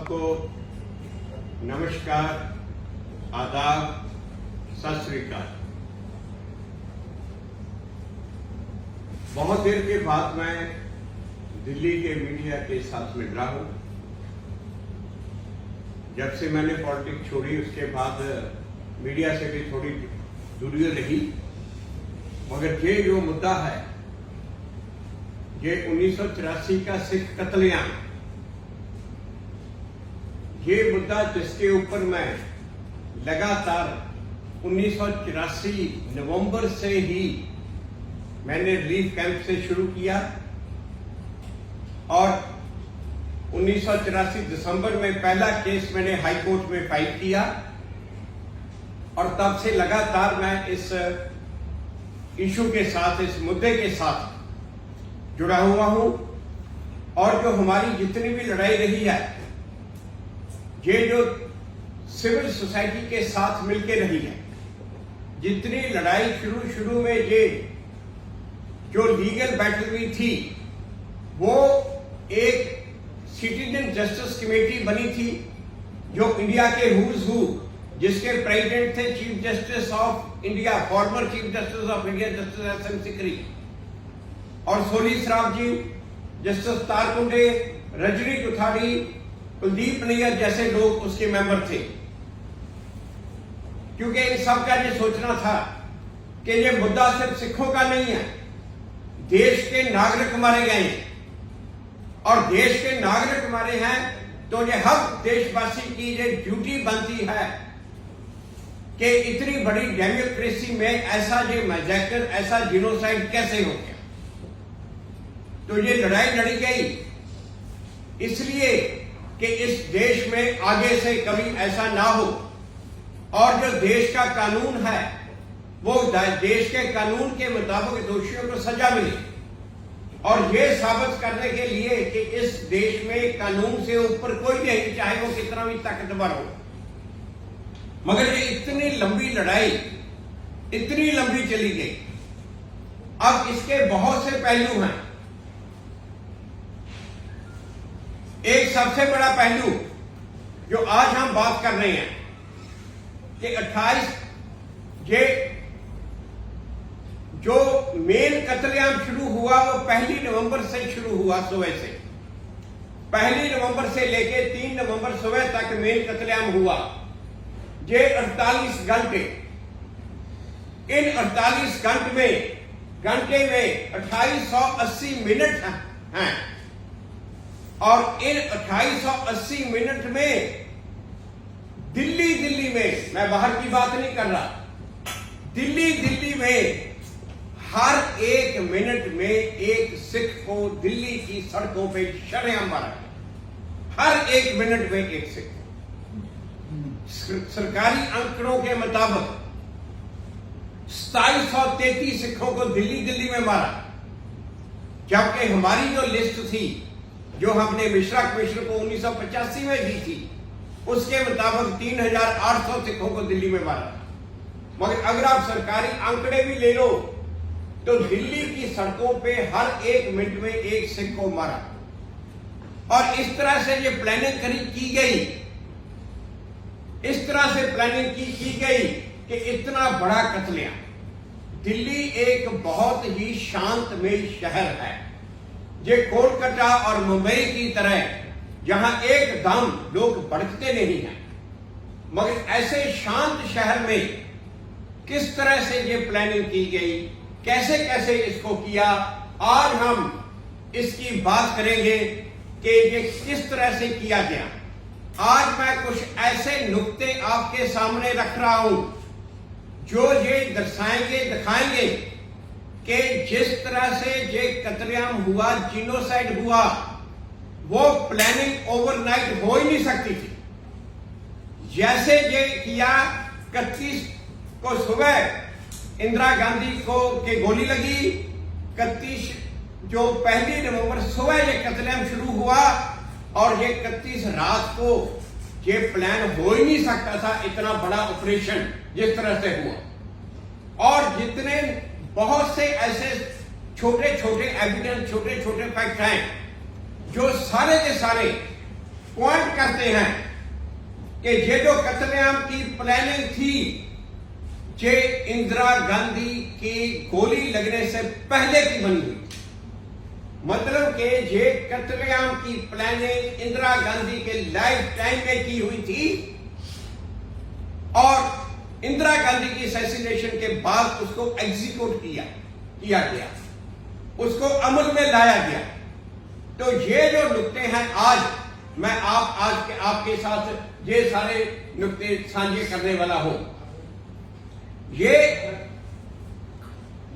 सबको नमस्कार, आदाब, सत श्री अकाल। बहुत देर के बाद मैं दिल्ली के मीडिया के साथ मिल रहा हूं। जब से मैंने पॉलिटिक्स छोड़ी उसके बाद मीडिया से भी थोड़ी दूरी रही, मगर ये जो मुद्दा है, ये 1984 का सिख कत्लेआम, ये मुद्दा जिसके ऊपर मैं लगातार 1984 नवंबर से ही मैंने रिलीफ कैंप से शुरू किया और 1984 दिसंबर में पहला केस मैंने हाई कोर्ट में फाइल किया और तब से लगातार मैं इस इशू के साथ, इस मुद्दे के साथ जुड़ा हुआ हूं। और जो हमारी जितनी भी लड़ाई रही है, ये जो सिविल सोसाइटी के साथ मिलकर रही है, जितनी लड़ाई शुरू में ये जो लीगल बैटल हुई थी, वो एक सिटीजन जस्टिस कमेटी बनी थी जो इंडिया के हुज हू, जिसके प्रेसिडेंट थे chief justice of India, former chief justice of India justice SN. Sikri और सोली सराफ जी, जस्टिस तारकुंडे, रजनी कुथाड़ी, कुलदीप नैयर जैसे लोग उसके मेंबर थे। क्योंकि इन सब का ये सोचना था कि ये मुद्दा सिर्फ सिखों का नहीं है, देश के नागरिक मारे गए हैं और देश के नागरिक मारे हैं तो ये हर देशवासी की ये ड्यूटी बनती है कि इतनी बड़ी डेमोक्रेसी में ऐसा ये मैसेकर, ऐसा जीनोसाइड कैसे हो गया। तो ये लड़ाई लड़ी गई इसलिए कि इस देश में आगे से कभी ऐसा ना हो और जो देश का कानून है वो देश के कानून के मुताबिक दोषियों को सजा मिले, और ये साबित करने के लिए कि इस देश में कानून से ऊपर कोई नहीं, चाहे वो कितना भी ताकतवर हो। मगर ये इतनी लंबी लड़ाई इतनी लंबी चली गई। अब इसके बहुत से पहलू हैं। एक सबसे बड़ा पहलू जो आज हम बात कर रहे हैं कि 28 ये जो मेन कत्लेआम शुरू हुआ वो 1 नवंबर से शुरू हुआ, सुबह से 1 नवंबर से लेके 3 नवंबर सुबह तक मेन कत्लेआम हुआ। ये 48 घंटे, इन 48 घंटे में 2880 मिनट हैं और इन 2880 मिनट में दिल्ली में, मैं बाहर की बात नहीं कर रहा, दिल्ली में हर एक मिनट में एक सिख को दिल्ली की सड़कों पे शरेआम मारा गया। हर एक मिनट में एक सिख। सरकारी आंकड़ों के मुताबिक 2733 सिखों को दिल्ली में मारा, जबकि हमारी जो लिस्ट थी जो हमने मिश्रा कमीशन को 1985 में दी थी, उसके मुताबिक 3800 सिखों को दिल्ली में मारा। मगर अगर आप सरकारी आंकड़े भी ले लो तो दिल्ली की सड़कों पे हर एक मिनट में एक सिख को मारा। और इस तरह से ये प्लानिंग की गई, इस तरह से प्लानिंग की गई कि इतना बड़ा कत्लेआम। दिल्ली एक बहुत ही शांतमय शहर है, ये कोलकाता और मुंबई की तरह जहां एकदम लोग भड़कते नहीं हैं। मगर ऐसे शांत शहर में किस तरह से ये प्लानिंग की गई, कैसे कैसे इसको किया, आज हम इसकी बात करेंगे कि ये किस तरह से किया गया। आज मैं कुछ ऐसे नुक्ते आपके सामने रख रहा हूं जो ये दर्शाएंगे, दिखाएंगे कि जिस तरह से ये कत्लेआम हुआ, जीनोसाइड हुआ, वो प्लानिंग ओवरनाइट हो ही नहीं सकती थी। जैसे ये किया 31 को सुबह इंदिरा गांधी को के गोली लगी, 31 जो 1 नवंबर सुबह ये कत्लेआम शुरू हुआ और ये 31 रात को ये प्लान हो ही नहीं सकता था, इतना बड़ा ऑपरेशन जिस तरह से हुआ। और जितने बहुत से ऐसे छोटे छोटे एविडेंस, छोटे छोटे फैक्ट हैं जो सारे के सारे पॉइंट करते हैं कि ये जो कत्लेआम की प्लानिंग थी, ये इंदिरा गांधी की गोली लगने से पहले की बनी हुई। मतलब कि ये कत्लेआम की प्लानिंग इंदिरा गांधी के लाइफ टाइम में की हुई थी और इंदिरा गांधी की असैसिनेशन के बाद उसको एग्जीक्यूट किया गया, उसको अमल में लाया गया। तो ये जो नुक्ते हैं, आज मैं आपके साथ ये सारे नुक्ते साझे करने वाला हूं। ये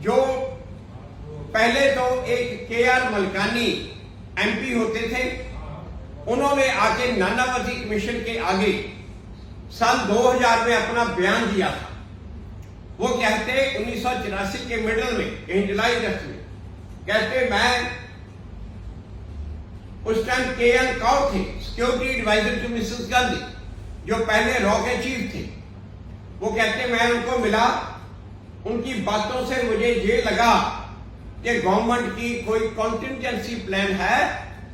जो पहले तो एक KR मलकानी MP होते थे, उन्होंने आके नानावती कमीशन के आगे साल 2000 में अपना बयान दिया था। वो कहते 1984 के मिडल में, कहीं जुलाई अगस्त में, कहते मैं उस टाइम KL कौर थे, security adviser to Mrs Gandhi, जो पहले रॉ के चीफ थे। वो कहते मैं उनको मिला, उनकी बातों से मुझे ये लगा कि गवर्नमेंट की कोई कॉन्टिजेंसी प्लान है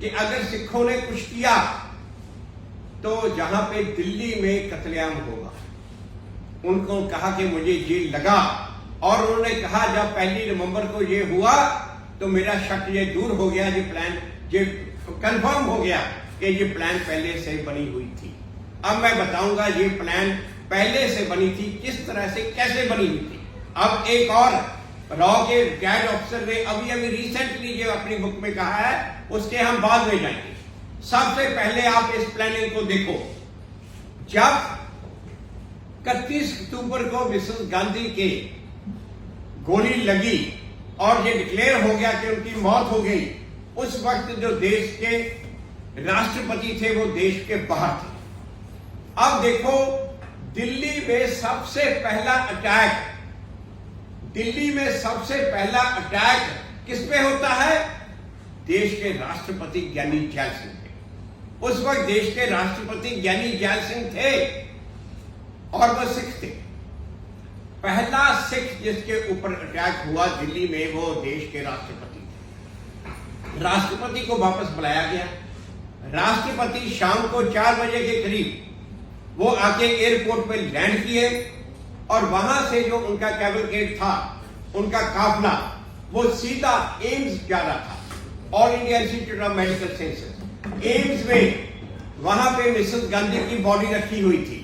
कि अगर सिखों ने कुछ किया तो जहां पे दिल्ली में कत्लेआम होगा। उनको कहा कि मुझे ये लगा, और उन्होंने कहा जब 1 नवंबर को ये हुआ तो मेरा शक ये दूर हो गया, ये प्लान ये कंफर्म हो गया कि ये प्लान पहले से बनी हुई थी। अब मैं बताऊंगा ये प्लान पहले से बनी थी, किस तरह से, कैसे बनी हुई थी। अब एक और रॉ के रिटायर्ड ऑफिसर ने अभी रिसेंटली जो अपनी बुक में कहा है, उसके हम बाद में जाएंगे। सबसे पहले आप इस प्लानिंग को देखो। जब 31 अक्टूबर को मिसेस गांधी के गोली लगी और ये डिक्लेयर हो गया कि उनकी मौत हो गई, उस वक्त जो देश के राष्ट्रपति थे वो देश के बाहर थे। अब देखो, दिल्ली में सबसे पहला अटैक किस पे होता है? देश के राष्ट्रपति ज्ञानी जैल सिंह थे। उस वक्त देश के राष्ट्रपति ज्ञानी जैल सिंह थे और वो सिख थे। पहला सिख जिसके ऊपर अटैक हुआ दिल्ली में, वो देश के राष्ट्रपति थे। राष्ट्रपति को वापस बुलाया गया। राष्ट्रपति शाम को 4 बजे के करीब वो आके एयरपोर्ट पे लैंड किए और वहां से जो उनका कैवलकेड था, उनका काफिला, वो सीधा एम्स जा रहा था, all India institute of medical sciences. AIIMS में वहां पे मिसेस गांधी की बॉडी रखी हुई थी।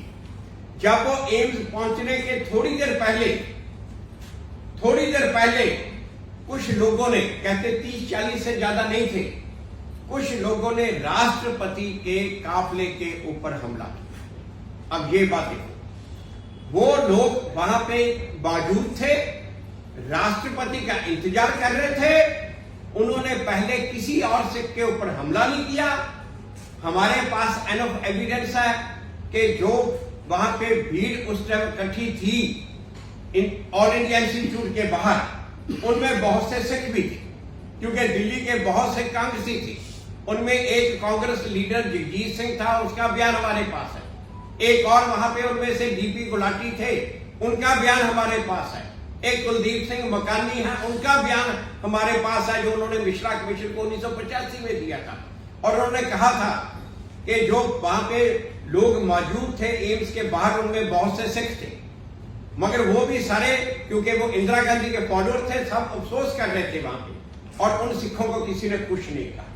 जब वो एम्स पहुंचने के थोड़ी देर पहले कुछ लोगों ने, कहते 30-40 से ज्यादा नहीं थे, कुछ लोगों ने राष्ट्रपति के काफिले के ऊपर हमला किया। अब ये बात देखो, वो लोग वहां पे मौजूद थे, राष्ट्रपति का इंतजार कर रहे थे। उन्होंने पहले किसी और सिख के ऊपर हमला नहीं किया। हमारे पास एनफ एविडेंस है कि जो वहां पे भीड़ उस टाइम इकट्ठी थी ऑल इंडिया इंस्टीट्यूट के बाहर, उनमें बहुत से सिख भी थे, क्योंकि दिल्ली के बहुत से कांग्रेसी थे। उनमें एक कांग्रेस लीडर जगजीत सिंह था, उसका बयान हमारे पास है। एक और वहां पे उनमें से DP गुलाटी थे, उनका बयान हमारे पास है। एक कुलदीप सिंह मकानी है, उनका बयान हमारे पास है, जो उन्होंने मिश्रा कमीशन को 1985 में दिया था। और उन्होंने कहा था कि जो वहां पे लोग मौजूद थे एम्स के बाहर, उनमें बहुत से सिख थे, मगर वो भी सारे, क्योंकि वो इंदिरा गांधी के फॉलोअर थे, सब अफसोस कर रहे थे वहां पे। और उन सिखों को किसी ने कुछ नहीं कहा।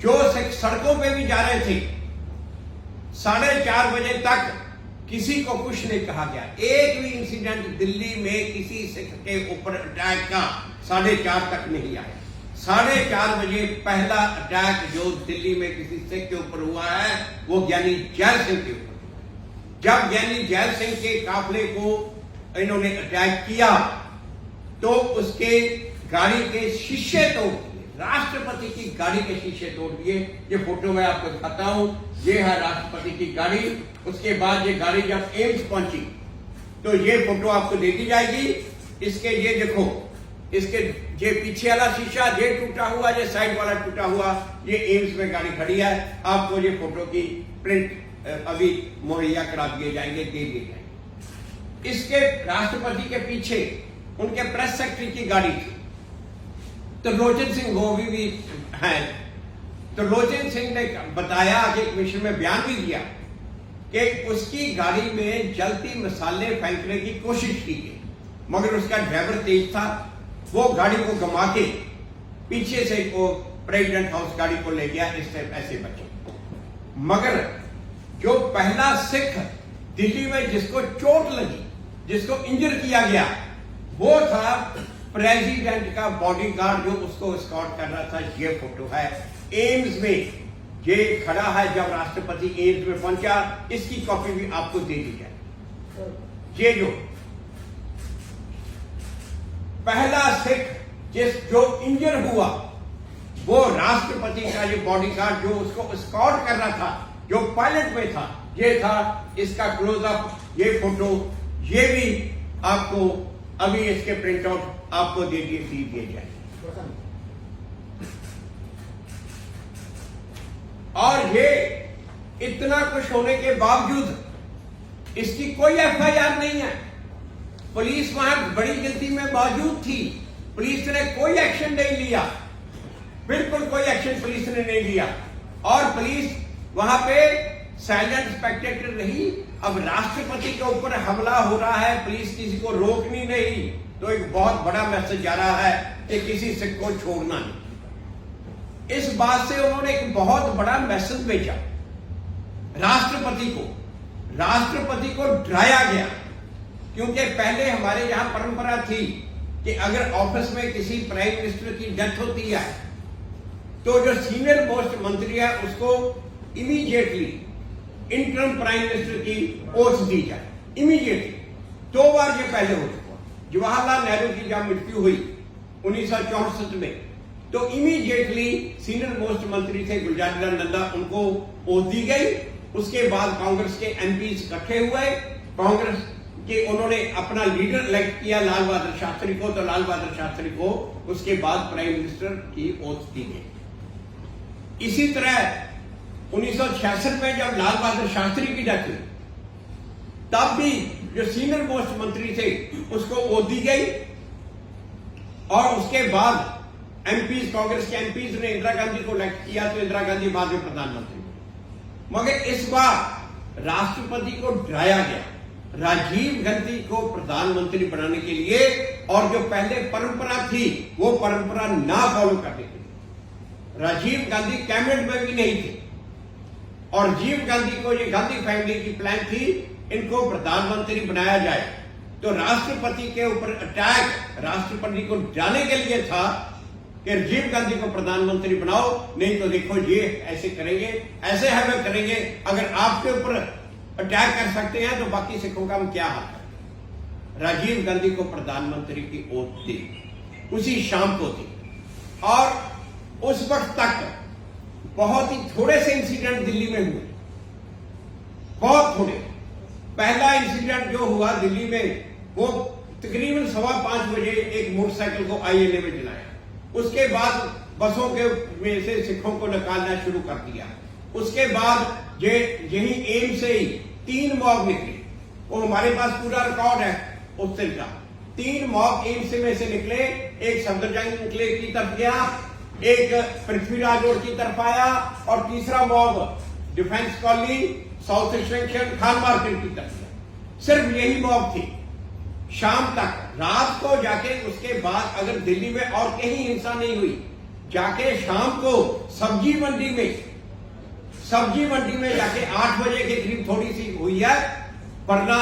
जो सिख सड़कों पे भी जा रहे थे, 4:30 बजे तक किसी को कुछ नहीं कहा गया। एक भी इंसिडेंट दिल्ली में किसी सिख के ऊपर अटैक का 4:30 तक नहीं आया। 4:30 बजे पहला अटैक जो दिल्ली में किसी सिख के ऊपर हुआ है, वो ज्ञानी जैल सिंह के ऊपर। जब ज्ञानी जैल सिंह के काफिले को इन्होंने अटैक किया तो उसके गाड़ी के शीशे तोड़ दिए, राष्ट्रपति की गाड़ी के शीशे तोड़ दिए। ये फोटो मैं आपको दिखाता हूं, ये है राष्ट्रपति की गाड़ी। उसके बाद ये गाड़ी जब एम्स पहुंची तो ये फोटो आपको दे दी जाएगी। इसके ये देखो, इसके ये पीछे वाला शीशा ये टूटा हुआ, ये साइड वाला टूटा हुआ, ये एम्स में गाड़ी खड़ी है। आपको ये फोटो की प्रिंट अभी मुहैया करा दिए जाएंगे, दे दिए जाएंगे। इसके राष्ट्रपति के पीछे उनके प्रेस सेक्रेटरी की गाड़ी थी, तो लोचन सिंह गोवी भी हैं। तो लोचन सिंह ने बताया कि एक मिशन में बयान भी दिया कि उसकी गाड़ी में जलती मसाले फेंकने की कोशिश की गई, मगर उसका ड्राइवर तेज था, वो गाड़ी को घुमा के पीछे से वो प्रेसिडेंट हाउस गाड़ी को ले गया, इससे ऐसे बचे। मगर जो पहला सिख दिल्ली में जिसको चोट लगी, जिसको इंजर किया गया, वो था प्रेसिडेंट का बॉडीगार्ड जो उसको एस्कॉर्ट कर रहा था। ये फोटो है एम्स में, ये खड़ा है जब राष्ट्रपति एम्स में पहुंचा। इसकी कॉपी भी आपको दे दी जाए। ये जो पहला सिख जो इंजर हुआ, वो राष्ट्रपति का ये बॉडीगार्ड जो उसको एस्कॉर्ट कर रहा था, जो पायलट में था, ये था। इसका क्लोजअप, ये फोटो, ये भी आपको अभी इसके प्रिंट आउट आपको दे दिए जाए। और ये इतना कुछ होने के बावजूद इसकी कोई एफआईआर नहीं है। पुलिस वहां बड़ी गिनती में मौजूद थी, पुलिस ने कोई एक्शन नहीं लिया, बिल्कुल कोई एक्शन पुलिस ने नहीं लिया। और पुलिस वहां पे साइलेंट स्पेक्टेटर रही। अब राष्ट्रपति के ऊपर हमला हो रहा है, पुलिस किसी को रोकनी नहीं, तो एक बहुत बड़ा मैसेज जा रहा है कि किसी सिख को छोड़ना नहीं। इस बात से उन्होंने एक बहुत बड़ा मैसेज भेजा राष्ट्रपति को। राष्ट्रपति को डराया गया, क्योंकि पहले हमारे यहां परंपरा थी कि अगर ऑफिस में किसी प्राइम मिनिस्टर की डेथ होती है तो जो सीनियर मोस्ट मंत्री है उसको इमीडिएटली इंटरम प्राइम मिनिस्टर की ओथ दी जाए, इमीडिएटली। 2 बार ये पहले हो चुका। जवाहरलाल नेहरू की जब मृत्यु हुई 1964 में, तो इमीडिएटली सीनियर मोस्ट मंत्री थे गुलजारीलाल नंदा, उनको ओथ दी गई। उसके बाद कांग्रेस के एमपी इकट्ठे हुए, कांग्रेस के उन्होंने अपना लीडर इलेक्ट किया लाल बहादुर शास्त्री को, तो लाल बहादुर शास्त्री को उसके बाद प्राइम मिनिस्टर की ओथ दी गई। इसी तरह 1966 में जब लाल बहादुर शास्त्री की डेथ हुई, तब भी जो सीनियर मोस्ट मंत्री थे उसको ओथ दी गई। और उसके बाद एमपीज, कांग्रेस के एमपीज ने इंदिरा गांधी को इलेक्ट किया, तो इंदिरा गांधी बाद में प्रधानमंत्री। मगर इस बार राष्ट्रपति को डराया गया राजीव गांधी को प्रधानमंत्री बनाने के लिए, और जो पहले परंपरा थी वो परंपरा ना फॉलो करने के लिए। राजीव गांधी कैबिनेट में भी नहीं थे, और राजीव गांधी को, ये गांधी फैमिली की प्लान थी इनको प्रधानमंत्री बनाया जाए। तो राष्ट्रपति के ऊपर अटैक राष्ट्रपति को डराने के लिए था कि राजीव गांधी को प्रधानमंत्री बनाओ, नहीं तो देखो ये ऐसे करेंगे, ऐसे हमें करेंगे। अगर आपके ऊपर अटैक कर सकते हैं तो बाकी सिखों का हम क्या हाल करें। राजीव गांधी को प्रधानमंत्री की ओथ दी, उसी शाम को दी। और उस वक्त तक बहुत ही थोड़े से इंसिडेंट दिल्ली में हुए, बहुत थोड़े। पहला इंसिडेंट जो हुआ दिल्ली में, वो तकरीबन 5:15 बजे एक मोटरसाइकिल को आईएनए में जलाया। उसके बाद बसों के में से सिखों को निकालना शुरू कर दिया। उसके बाद यही एम से ही 3 मॉब निकले, वो हमारे पास पूरा रिकॉर्ड है उस दिन का। 3 मॉब एम्स में से निकले, एक सफदरजंग निकले की तरफ गया, एक पृथ्वीराज रोड की तरफ आया, और तीसरा mob defence colony, south extension, Khan market की तरफ गया। सिर्फ यही मॉब थी शाम तक। रात को जाके उसके बाद अगर दिल्ली में और कहीं हिंसा नहीं हुई, जाके शाम को सब्जी मंडी में जाके 8 बजे के करीब थोड़ी सी हुई है, वरना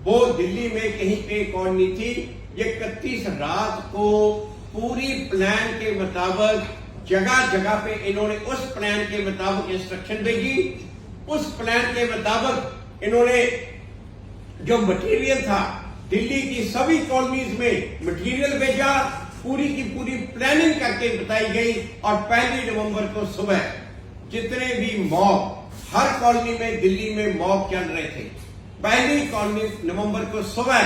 वो दिल्ली में कहीं पे कौन नहीं थी। ये 31 रात को पूरी प्लान के मुताबिक जगह जगह पे इन्होंने उस प्लान के मुताबिक इंस्ट्रक्शन भेजी। उस प्लान के मुताबिक इन्होंने जो मटेरियल था दिल्ली की सभी कॉलोनीज में मटेरियल भेजा, पूरी की पूरी प्लानिंग करके बताई गई। और 1 नवंबर को सुबह जितने भी मॉब हर कॉलोनी में दिल्ली में मॉब चल रहे थे, 1 नवंबर को सुबह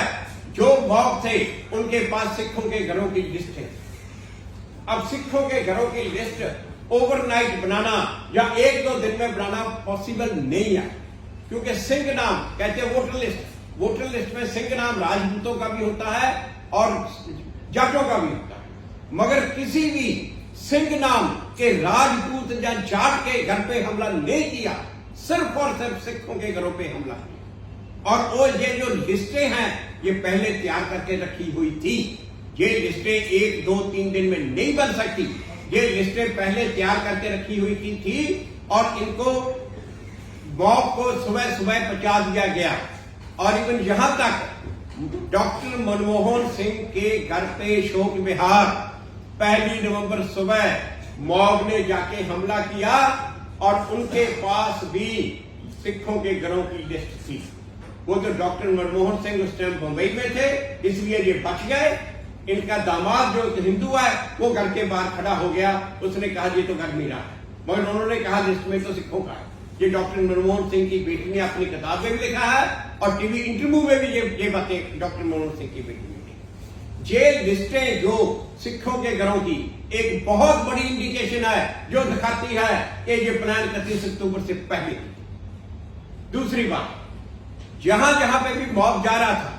जो मॉब थे उनके पास सिखों के घरों की लिस्ट है। अब सिखों के घरों की लिस्ट ओवरनाइट बनाना या 1-2 दिन में बनाना पॉसिबल नहीं है, क्योंकि सिंह नाम कहते हैं वोटर लिस्ट में सिंह नाम राजपूतों का भी होता है और जाटों का भी होता है। मगर किसी भी सिंह नाम के राजपूत या जाट के घर पे हमला नहीं किया, सिर्फ और सिर्फ सिखों के घरों पे हमला किया। और वो ये जो लिस्टें हैं ये पहले तैयार करके रखी हुई थी। ये लिस्टें 1, 2, 3 दिन में नहीं बन सकती। ये लिस्टें पहले तैयार करके रखी हुई थी और इनको मॉब को सुबह सुबह पहुंचा दिया गया। और इवन यहां तक डॉक्टर मनमोहन सिंह के घर पे शोक विहार 1 नवंबर सुबह मॉब ने जाके हमला किया और उनके पास भी सिखों के घरों की लिस्ट थी। वो तो डॉक्टर मनमोहन सिंह उस टाइम मुंबई में थे, इसलिए ये बच गए। इनका दामाद जो हिंदू है वो घर के बाहर खड़ा हो गया, उसने कहा ये तो घर मेरा है, मगर उन्होंने कहा लिस्ट में तो सिखों का है। ये डॉक्टर मनमोहन सिंह की बेटी ने अपनी किताब में भी लिखा है और टीवी इंटरव्यू में भी ये बातें डॉक्टर मनमोहन सिंह की बेटी ने लिखी। ये लिस्टें जो सिखों के घरों की एक बहुत बड़ी इंडिकेशन है जो दिखाती है कि ये प्लान 31 अक्टूबर से पहले। दूसरी बात, जहां जहां पे भी मॉब जा रहा था,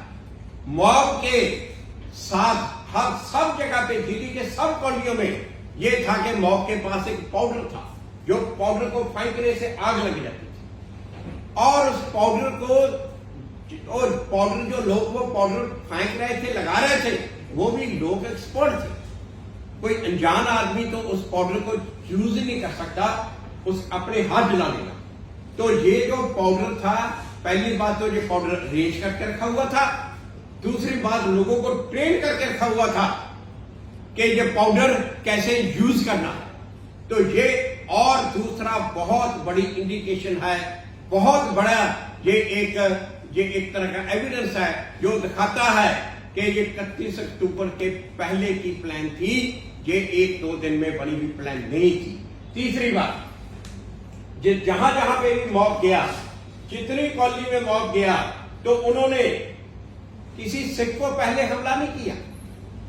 मॉब के साथ हर सब जगह पे दिल्ली के सब कॉलोनियों में ये था कि मॉब के पास एक पाउडर था जो पाउडर को फेंकने से आग लग जाती थी। और उस पाउडर को और पाउडर जो लोग वो पाउडर फेंक रहे थे, लगा रहे थे, वो भी लोग एक्सपर्ट थे। कोई अनजान आदमी तो उस पाउडर को यूज ही नहीं कर सकता, उस अपने हाथ जलाने का। तो ये जो पाउडर था, पहली बात तो ये पाउडर अरेंज करके रखा हुआ था। दूसरी बात, लोगों को ट्रेन करके रखा हुआ था कि ये पाउडर कैसे यूज करना है। तो ये और दूसरा बहुत बड़ी इंडिकेशन है, बहुत बड़ा ये एक तरह का एविडेंस है जो दिखाता है कि ये 31 अक्टूबर के पहले की प्लान थी, ये 1-2 दिन में बनी हुई प्लान नहीं थी। तीसरी बात, जहां जहां पे भी मॉब गया, जितनी कॉलोनी में मॉब गया, तो उन्होंने किसी सिख को पहले हमला नहीं किया।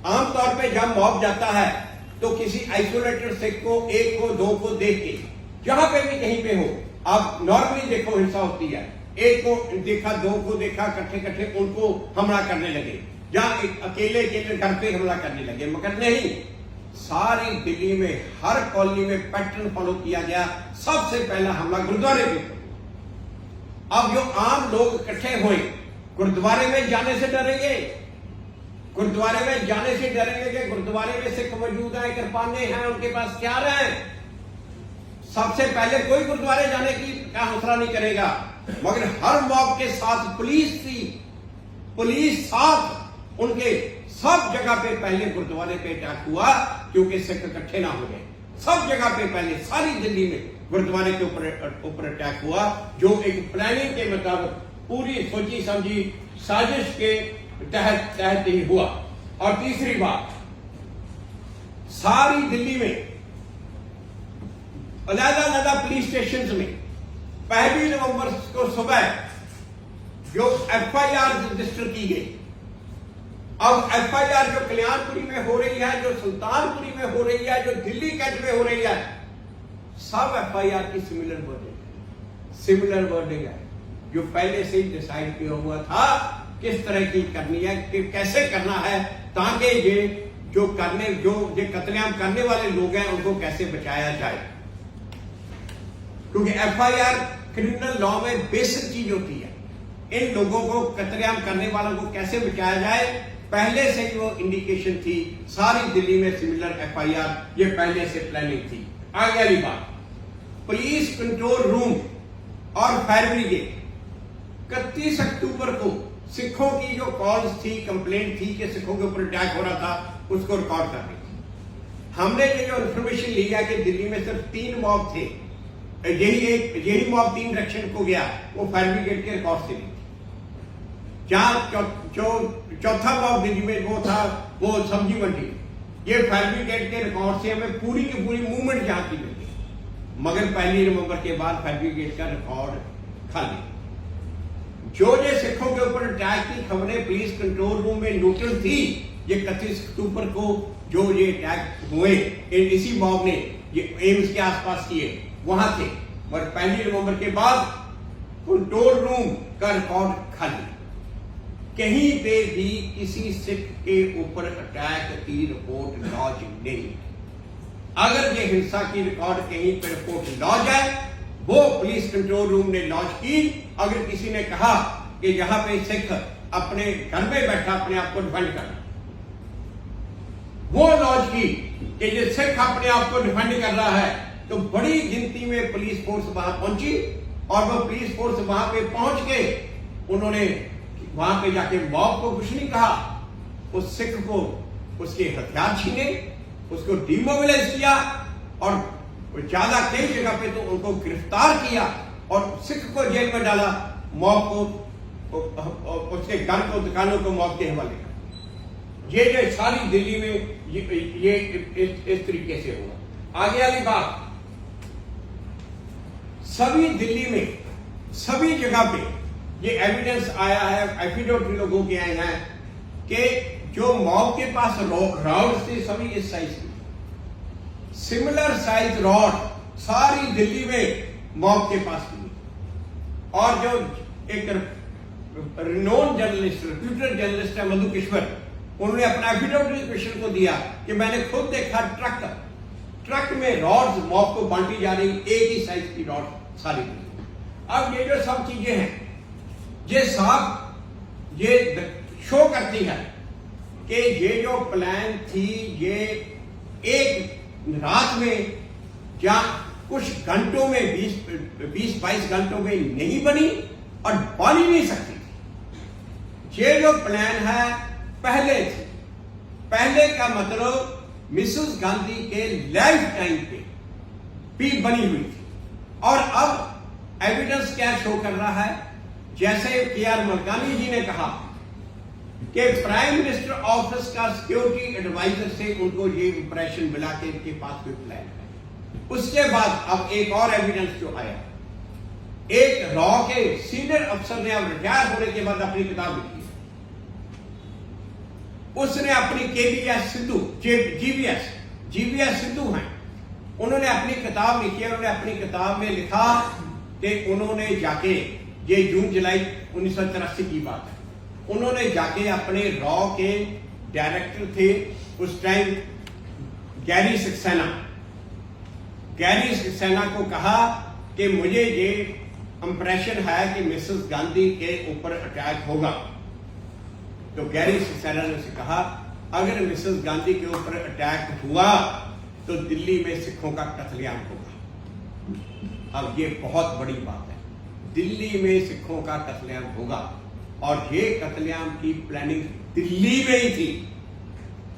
आमतौर पे जब मॉब जाता है तो किसी आइसोलेटेड सिख को, 1 को, 2 को देख के, जहां पे भी कहीं पे हो, आप नॉर्मली देखो हिंसा होती है, 1 को देखा, 2 को देखा, इकट्ठे उनको हमला करने लगे, या एक अकेले घर पे हमला करने लगे। मगर नहीं, सारी दिल्ली में हर कॉलोनी में पैटर्न फॉलो किया गया। सबसे पहला हमला गुरुद्वारे पे। अब जो आम लोग इकट्ठे हुए, गुरुद्वारे में जाने से डरेंगे, गुरुद्वारे में जाने से डरेंगे कि गुरुद्वारे में सिख मौजूद है, कृपाने हैं, उनके पास क्या है। सबसे पहले कोई गुरुद्वारे जाने का हौसला नहीं करेगा। मगर हर मॉब के साथ पुलिस थी, पुलिस साथ उनके सब जगह पे पहले गुरुद्वारे पे अटैक हुआ, क्योंकि सिख इकट्ठे ना हो गए। सब जगह पे पहले सारी दिल्ली में गुरुद्वारे के ऊपर अटैक हुआ, जो एक प्लानिंग के मुताबिक पूरी सोची समझी साजिश के तहत ही हुआ। और तीसरी बात, सारी दिल्ली में अलग-अलग पुलिस स्टेशन में 1 नवंबर को सुबह जो FIR रजिस्टर की गई। अब FIR जो कल्याणपुरी में हो रही है, जो सुल्तानपुरी में हो रही है, जो दिल्ली कैंट में हो रही है, सब FIR की सिमिलर वर्डिंग है, जो पहले से ही डिसाइड किया हुआ था किस तरह की करनी है, कि कैसे करना है, ताकि ये जो कत्लेआम करने वाले लोग हैं उनको कैसे बचाया जाए। क्योंकि FIR क्रिमिनल लॉ में बेसिक चीज होती है, इन लोगों को कत्लेआम करने वालों को कैसे बचाया जाए, पहले से ही वो इंडिकेशन थी। सारी दिल्ली में सिमिलर FIR, ये पहले से प्लानिंग थी। आगे वाली बात, पुलिस कंट्रोल रूम और फायर ब्रिगेड 31 अक्टूबर को सिखों की जो कॉल्स थी, कंप्लेंट थी कि सिखों के ऊपर अटैक हो रहा था, उसको रिकॉर्ड कर रही थी। हमने जो इंफॉर्मेशन ली है कि दिल्ली में सिर्फ 3 मॉब थे, यही मॉब 3 डायरेक्शन को गया, वो फायर ब्रिगेड के रिकॉर्ड से ली थी। जहां चौथा मॉब दिल्ली में वो था, वो सब्जी मंडी, ये फायर ब्रिगेड के रिकॉर्ड से हमें पूरी की पूरी मूवमेंट जहां की मिलती। मगर 1 नवंबर के बाद फायर ब्रिगेड का रिकॉर्ड खाली। जो सिखों के ऊपर अटैक की खबरें पुलिस कंट्रोल रूम में नोटिस थी, ये 31 अक्टूबर को जो ये अटैक हुए, इसी मॉब ने ये एम्स के आसपास किए, वहां थे। और 1 नवंबर के बाद कंट्रोल रूम का रिकॉर्ड खाली, कहीं पे भी किसी सिख के ऊपर अटैक की रिपोर्ट लॉन्च नहीं। अगर ये हिंसा की रिकॉर्ड कहीं पर रिपोर्ट लॉज है, वो पुलिस कंट्रोल रूम ने लॉज की। अगर किसी ने कहा कि यहां पे सिख अपने घर में बैठा अपने आप को डिफेंड कर, वो लॉज की कि ये सिख अपने आप को डिफेंड कर रहा है, तो बड़ी गिनती में पुलिस फोर्स वहां पहुंची और वो पुलिस फोर्स वहां पे पहुंच के उन्होंने वहां पे जाके मॉब को कुछ नहीं कहा, उस सिख को उसके हथियार छीने, उसको डिमोबिलाइज किया और ज्यादा कई जगह पे तो उनको गिरफ्तार किया और सिख को जेल में डाला, मॉब को उसके घर को दुकानों को मॉब के हवाले कर। ये सारी दिल्ली में ये इस तरीके से हुआ। आगे वाली बात, सभी दिल्ली में सभी जगह पे ये एविडेंस आया है, एफिडेविट लोगों के आए हैं कि जो मॉब के पास रॉड्स थे सभी इस साइज के, सिमिलर साइज रॉड सारी दिल्ली में मॉब के पास थी। और जो एक रिनोन जर्नलिस्ट, ट्विटर जर्नलिस्ट है मधु किश्वर, उन्होंने अपना एफिडेविट कमिश्नर को दिया कि मैंने खुद देखा ट्रक में रॉड्स मॉब को बांटी जा रही, एक ही साइज की रॉड सारी। अब ये जो सब चीजें हैं ये साफ ये शो करती है कि ये जो प्लान थी ये एक रात में या कुछ घंटों में 20-22 घंटों में नहीं बनी और बन ही नहीं सकती। ये जो प्लान है पहले थे, पहले का मतलब मिसेस गांधी के लाइफ टाइम पे भी बनी हुई थी। और अब एविडेंस क्या शो कर रहा है, जैसे के.आर. मरकानी जी ने कहा कि प्राइम मिनिस्टर ऑफिस का सिक्योरिटी एडवाइजर से उनको ये इंप्रेशन मिला कि इनके पास कोई प्लान है। उसके बाद अब एक और एविडेंस जो आया, एक रॉ के सीनियर अफसर ने अब रिटायर होने के बाद अपनी किताब लिखी, उसने अपनी केबीएस सिद्धू, जीवीएस सिद्धू हैं, उन्होंने अपनी किताब लिखी है। उन्होंने अपनी किताब में लिखा कि उन्होंने जाके, ये जून जुलाई 1983 की बात है, उन्होंने जाके अपने रॉ के डायरेक्टर थे उस टाइम गैरी सक्सेना को कहा कि मुझे ये इंप्रेशन है कि मिसेस गांधी के ऊपर अटैक होगा। तो गैरी सक्सेना ने उसे कहा अगर मिसेस गांधी के ऊपर अटैक हुआ तो दिल्ली में सिखों का कत्लेआम होगा। अब ये बहुत बड़ी बात है, दिल्ली में सिखों का कत्लेआम होगा और ये कत्लेआम की प्लानिंग दिल्ली में ही थी।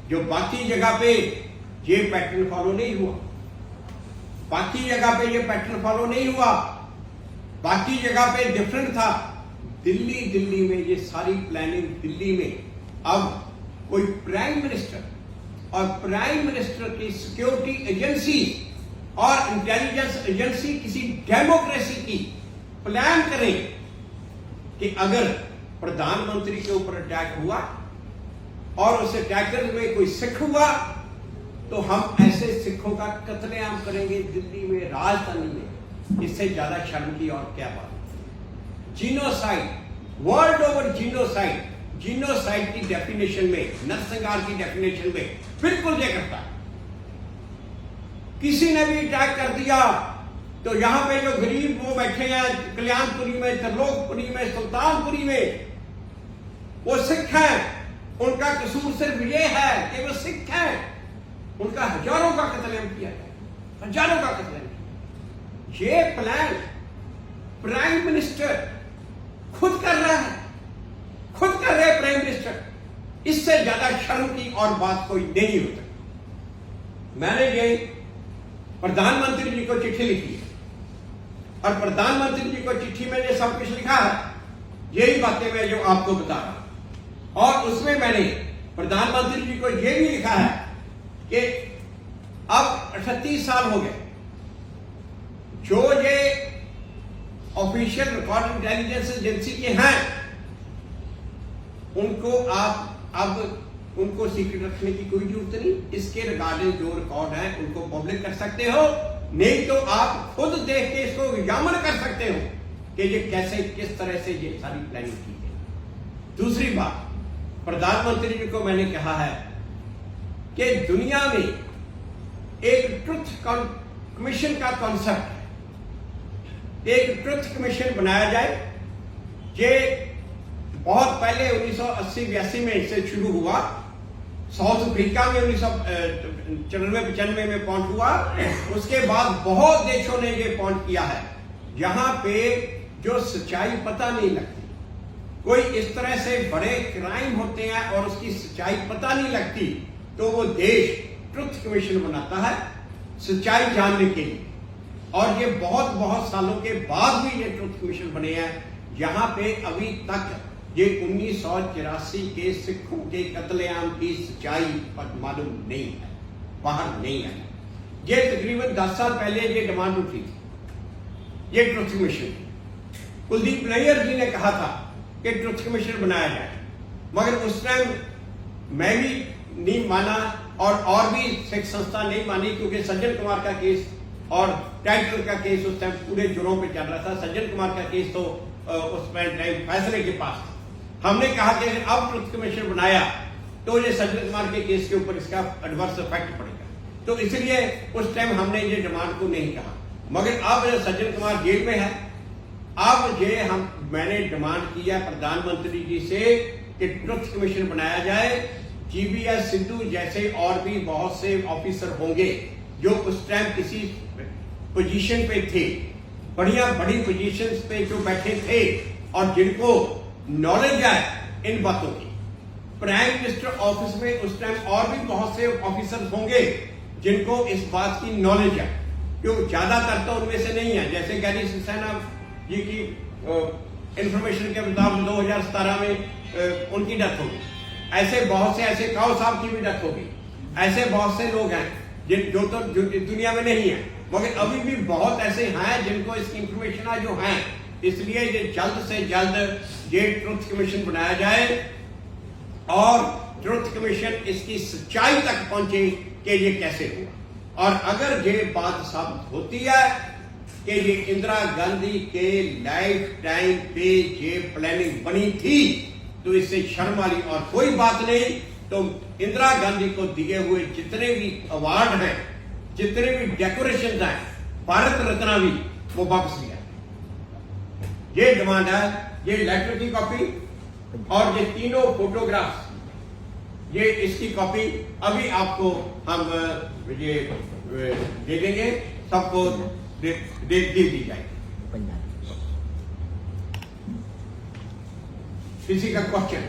जो बाकी जगह पे ये पैटर्न फॉलो नहीं हुआ, बाकी जगह पे ये पैटर्न फॉलो नहीं हुआ, बाकी जगह पे डिफरेंट था। दिल्ली में ये सारी प्लानिंग दिल्ली में। अब कोई प्राइम मिनिस्टर और प्राइम मिनिस्टर की सिक्योरिटी एजेंसी और इंटेलिजेंस एजेंसी किसी डेमोक्रेसी की प्लान करें कि अगर प्रधानमंत्री के ऊपर अटैक हुआ और उस अटैकर में कोई सिख हुआ तो हम ऐसे सिखों का कत्लेआम करेंगे दिल्ली में, राजधानी में। इससे ज्यादा शर्म की और क्या बात। Genocide, world over genocide, genocide की डेफिनेशन में, नरसंहार की डेफिनेशन में बिल्कुल ये करता है। किसी ने भी अटैक कर दिया तो यहां पे जो गरीब वो बैठे हैं कल्याणपुरी में, त्रिलोकपुरी में, सुल्तानपुरी में, वो सिख हैं। उनका कसूर सिर्फ ये है कि वो सिख हैं। उनका हजारों का कत्लेआम किया है, हजारों का कत्लेआम। ये प्लान प्राइम मिनिस्टर खुद कर रहा है, खुद कर रहे प्राइम मिनिस्टर। इससे ज्यादा शर्म की और बात कोई नहीं हो सकती। मैंने ये प्रधानमंत्री जी को चिट्ठी लिखी है और प्रधानमंत्री जी को चिट्ठी में ये सब कुछ लिखा है, यही बातें मैं जो आपको बता रहा हूं। और उसमें मैंने प्रधानमंत्री जी को यह भी लिखा है कि अब 38 साल हो गए, जो ये ऑफिशियल रिकॉर्ड इंटेलिजेंस एजेंसी के हैं उनको आप अब उनको सीक्रेट रखने की कोई जरूरत नहीं। इसके रिगार्डिंग जो रिकॉर्ड है उनको पब्लिक कर सकते हो, नहीं तो आप खुद देख के इसको एग्जामिन कर सकते हो कि ये कैसे किस तरह से ये सारी प्लानिंग की है। दूसरी बात, प्रधानमंत्री जी को मैंने कहा है कि दुनिया में एक ट्रुथ कमीशन का कॉन्सेप्ट है। एक ट्रुथ कमीशन बनाया जाए। ये बहुत पहले 1980-82 में इससे शुरू हुआ। साउथ अफ्रीका में 1994-95 में पॉइंट हुआ। उसके बाद बहुत देशों ने ये पॉइंट किया है, जहां पे जो सच्चाई पता नहीं लगती। कोई इस तरह से बड़े क्राइम होते हैं और उसकी सच्चाई पता नहीं लगती, तो वो देश ट्रुथ कमीशन बनाता है सच्चाई जानने के लिए। और ये बहुत सालों के बाद भी ये ट्रुथ कमीशन बने हैं, जहां पे अभी तक ये 1984 के सिखों के कत्लेआम की सच्चाई मालूम नहीं है, बाहर नहीं आई। ये तकरीबन 10 साल पहले ये डिमांड उठी थी, ये ट्रुथ कमीशन। कुलदीप नैयर जी ने कहा था कि ट्रुथ कमीशन बनाया जाए, मगर उस टाइम मैं भी नहीं माना और भी सिख संस्था नहीं मानी, क्योंकि सज्जन कुमार का केस और टाइटल का केस उस टाइम पूरे जोरों पे चल रहा था। सज्जन कुमार का केस तो उस टाइम फैसले के पास था। हमने कहा कि अगर अब ट्रुथ कमीशन बनाया तो ये सज्जन कुमार के केस के ऊपर इसका एडवर्स इफेक्ट पड़ेगा, तो इसलिए उस टाइम हमने ये डिमांड को नहीं कहा। मगर अब सज्जन कुमार जेल में है, अब ये मैंने डिमांड किया प्रधानमंत्री जी से कि ट्रुथ कमीशन बनाया जाए। जीबीएस सिद्धू जैसे और भी बहुत से ऑफिसर होंगे जो उस टाइम किसी पोजीशन पे थे, बड़ी पोजीशंस पे जो बैठे थे और जिनको नॉलेज है इन बातों की। प्राइम मिनिस्टर ऑफिस में उस टाइम और भी बहुत से ऑफिसर होंगे जिनको इस बात की नॉलेज है, क्यों ज्यादातर तो उनमें से नहीं है। जैसे गैरी सिंसेना जी की इंफॉर्मेशन के मुताबिक 2017 में उनकी डेथ होगी। ऐसे बहुत से, ऐसे काओ साहब की भी डेथ होगी। ऐसे बहुत से लोग हैं जो दुनिया में नहीं है, मगर अभी भी बहुत ऐसे हैं जिनको इसकी इंफॉर्मेशन है, जो हैं। इसलिए ये जल्द से जल्द ये ट्रुथ कमीशन बनाया जाए और ट्रुथ कमीशन इसकी सच्चाई तक पहुंचे कि ये कैसे हुआ। और अगर ये बात साबित होती है कि ये इंदिरा गांधी के लाइफ टाइम पे ये प्लानिंग बनी थी, तो इससे शर्म वाली और कोई बात नहीं। तो इंदिरा गांधी को दिए हुए जितने भी अवार्ड हैं, जितने भी डेकोरेशन हैं, भारत रत्न भी वो वापस लिया। ये डिमांड है। ये लेटर की कॉपी और ये तीनों फोटोग्राफ्स, ये इसकी कॉपी अभी आपको हम ये दे देंगे, सबको दे दी जाएगी। किसी का क्वेश्चन?